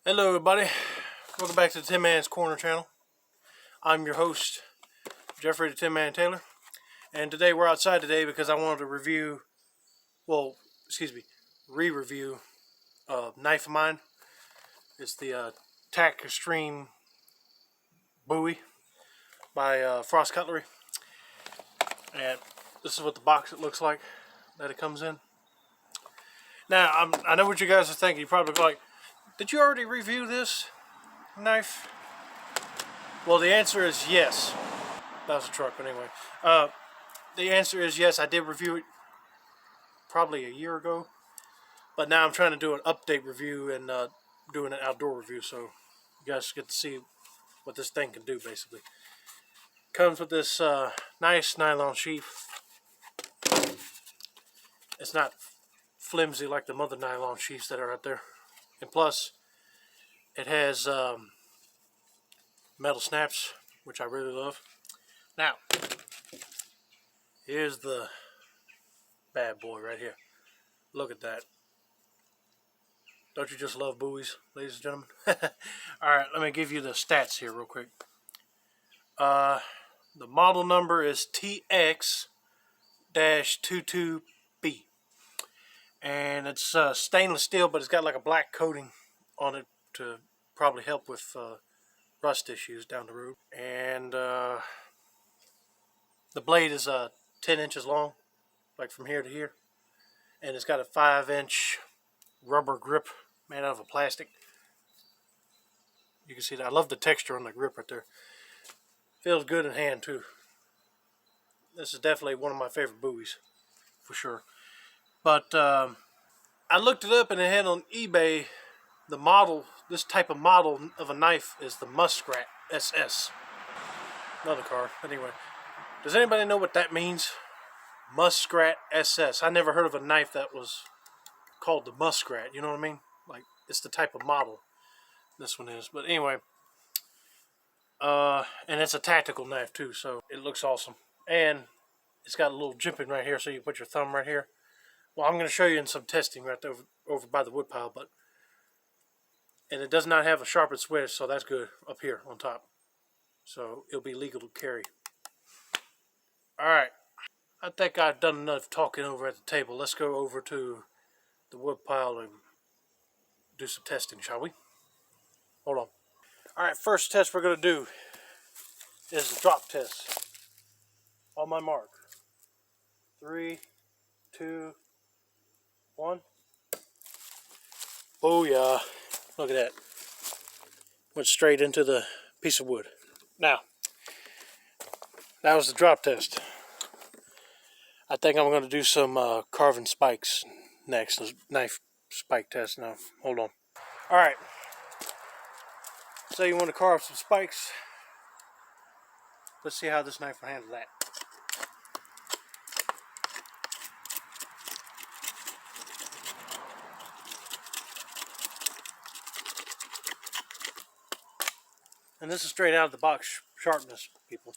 Hello everybody, welcome back to the Tin Man's Corner channel. I'm your host, Jeffrey the Tin Man Taylor, and today we're outside today because I wanted to re-review a knife of mine. It's the Tac Xtreme Bowie by Frost Cutlery, and this is what the box it looks like that it comes in. Now, I know what you guys are thinking. You're probably like, did you already review this knife? Well, the answer is yes. That was a truck, but anyway. The answer is yes, I did review it probably a year ago. But now I'm trying to do an update review and doing an outdoor review, so you guys get to see what this thing can do, basically. Comes with this nice nylon sheath. It's not flimsy like the mother nylon sheaths that are out there. And plus, it has metal snaps, which I really love. Now, here's the bad boy right here. Look at that. Don't you just love Bowies, ladies and gentlemen? Alright, let me give you the stats here real quick. The model number is TX-22B. And it's stainless steel, but it's got like a black coating on it to probably help with rust issues down the road. And the blade is 10 inches long, like from here to here. And it's got a 5-inch rubber grip made out of a plastic. You can see that. I love the texture on the grip right there. Feels good in hand too. This is definitely one of my favorite Bowies, for sure. But I looked it up and it had on eBay the model. This type of model of a knife is the Muskrat-SS. Another car. But anyway, does anybody know what that means? Muskrat-SS. I never heard of a knife that was called the Muskrat. You know what I mean? Like, it's the type of model this one is. But anyway, and it's a tactical knife too, so it looks awesome. And it's got a little jimping right here, so you put your thumb right here. Well, I'm going to show you in some testing right over by the wood pile, and it does not have a sharpened switch, so that's good up here on top. So it'll be legal to carry. All right, I think I've done enough talking over at the table. Let's go over to the wood pile and do some testing, shall we? Hold on. All right, first test we're going to do is the drop test. On my mark. 3, 2, 1. Oh yeah, look at that. Went straight into the piece of wood. Now, that was the drop test. I think I'm going to do some carving spikes next. Knife spike test now. Hold on. All right. So you want to carve some spikes. Let's see how this knife will handle that. And this is straight out of the box sharpness, people.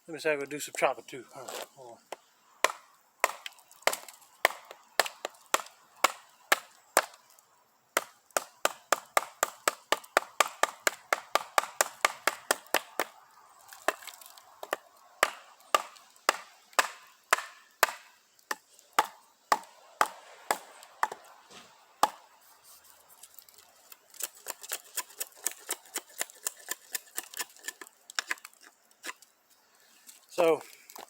Let me see if I can do some chopping too. Hold on. So,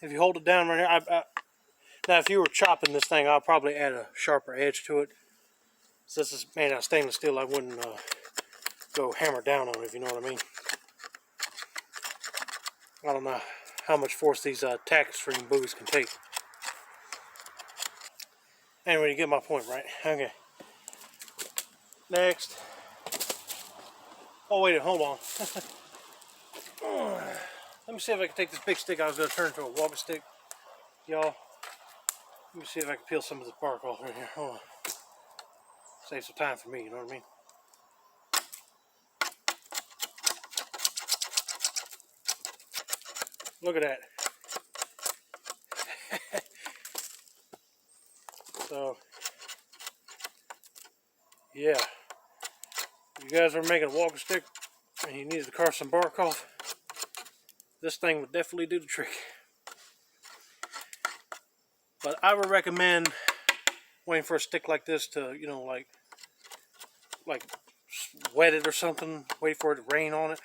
if you hold it down right here, now if you were chopping this thing, I'll probably add a sharper edge to it. Since this is made out of stainless steel, I wouldn't go hammer down on it, if you know what I mean. I don't know how much force these Tac Xtreme Bowies can take. Anyway, you get my point, right? Okay. Next. Oh, wait, hold on. Let me see if I can take this big stick I was going to turn into a walking stick. Y'all, let me see if I can peel some of this bark off right here. Hold on. Save some time for me, you know what I mean? Look at that. So, yeah. You guys are making a walking stick and you needed to carve some bark off, this thing would definitely do the trick. But I would recommend waiting for a stick like this to, you know, like wet it or something. Wait for it to rain on it.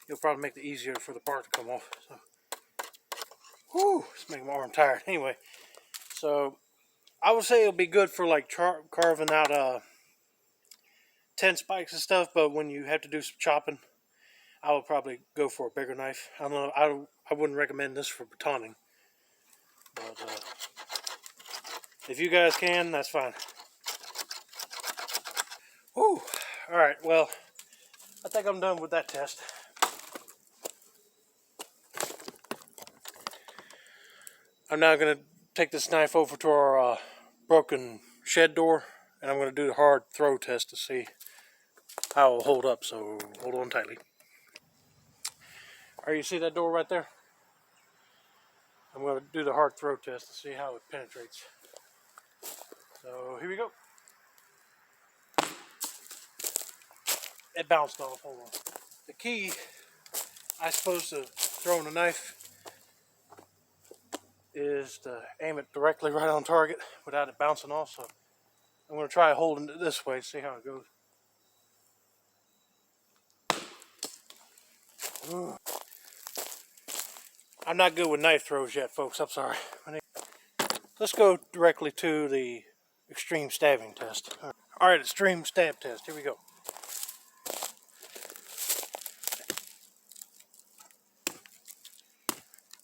It'll probably make it easier for the bark to come off. So, whew, it's making my arm tired. Anyway, so I would say it'll be good for like carving out tent spikes and stuff. But when you have to do some chopping, I would probably go for a bigger knife. I don't know. I wouldn't recommend this for batoning. But if you guys can, that's fine. Whew. Alright, well, I think I'm done with that test. I'm now going to take this knife over to our broken shed door, and I'm going to do the hard throw test to see how it will hold up, so hold on tightly. Alright, you see that door right there? I'm going to do the hard throw test to see how it penetrates. So here we go. It bounced off, hold on. The key, I suppose, to throwing a knife is to aim it directly right on target without it bouncing off. So I'm going to try holding it this way, see how it goes. Ooh. I'm not good with knife throws yet, folks. I'm sorry. Let's go directly to the extreme stabbing test. Alright, extreme stab test. Here we go.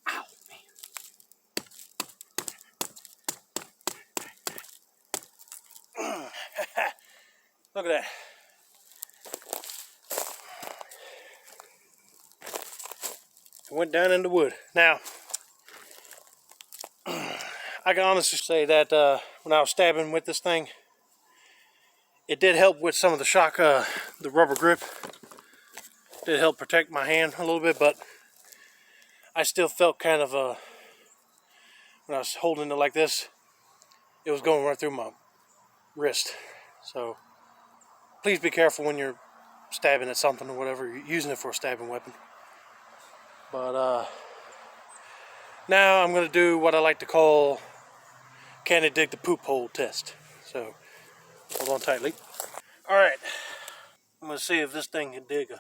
Ow, man. Look at that. It went down in the wood. Now, I can honestly say that when I was stabbing with this thing, it did help with some of the shock, the rubber grip. It did help protect my hand a little bit, but I still felt kind of, when I was holding it like this, it was going right through my wrist. So, please be careful when you're stabbing at something or whatever, you're using it for a stabbing weapon. But, now I'm going to do what I like to call, can it dig the poop hole test. So, hold on tightly. Alright, I'm going to see if this thing can dig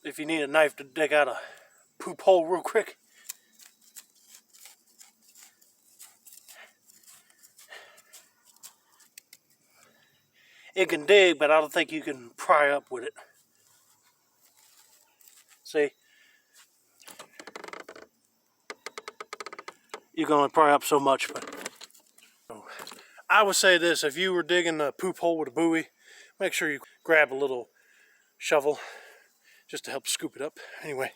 if you need a knife to dig out a poop hole real quick. It can dig, but I don't think you can pry up with it. See? You can only pry up so much, but I would say this, if you were digging a poop hole with a Bowie, make sure you grab a little shovel just to help scoop it up. Anyway,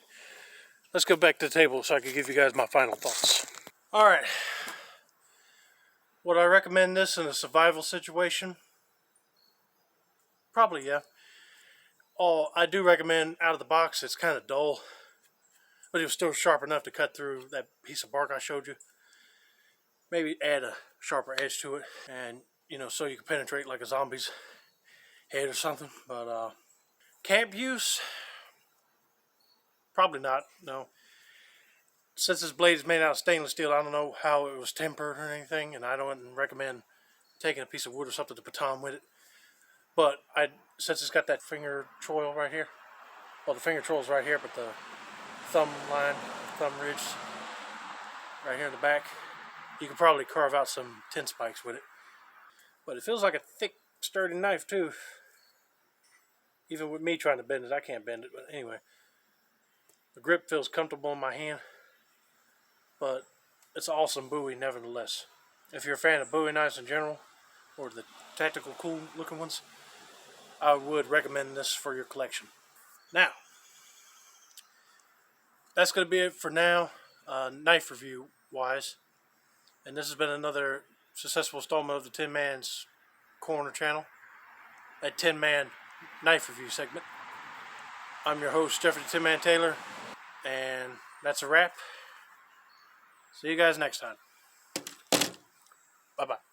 let's go back to the table so I can give you guys my final thoughts. Alright, would I recommend this in a survival situation? Probably, yeah. Oh, I do recommend out of the box. It's kind of dull, but it was still sharp enough to cut through that piece of bark I showed you. Maybe add a sharper edge to it, and you know, so you can penetrate like a zombie's head or something. But camp use, probably not. No, since this blade is made out of stainless steel, I don't know how it was tempered or anything, and I don't recommend taking a piece of wood or something to baton with it. But since it's got that finger choil right here, well, the finger choil's right here, but the thumb ridge right here in the back, you could probably carve out some tin spikes with it. But it feels like a thick, sturdy knife too. Even with me trying to bend it, I can't bend it. But anyway, the grip feels comfortable in my hand. But it's an awesome Bowie nevertheless. If you're a fan of Bowie knives in general, or the tactical cool looking ones, I would recommend this for your collection. Now, that's going to be it for now, knife review wise. And this has been another successful installment of the Tin Man's Corner channel, a Tin Man knife review segment. I'm your host, Jeffrey the Tin Man Taylor, and that's a wrap. See you guys next time. Bye-bye.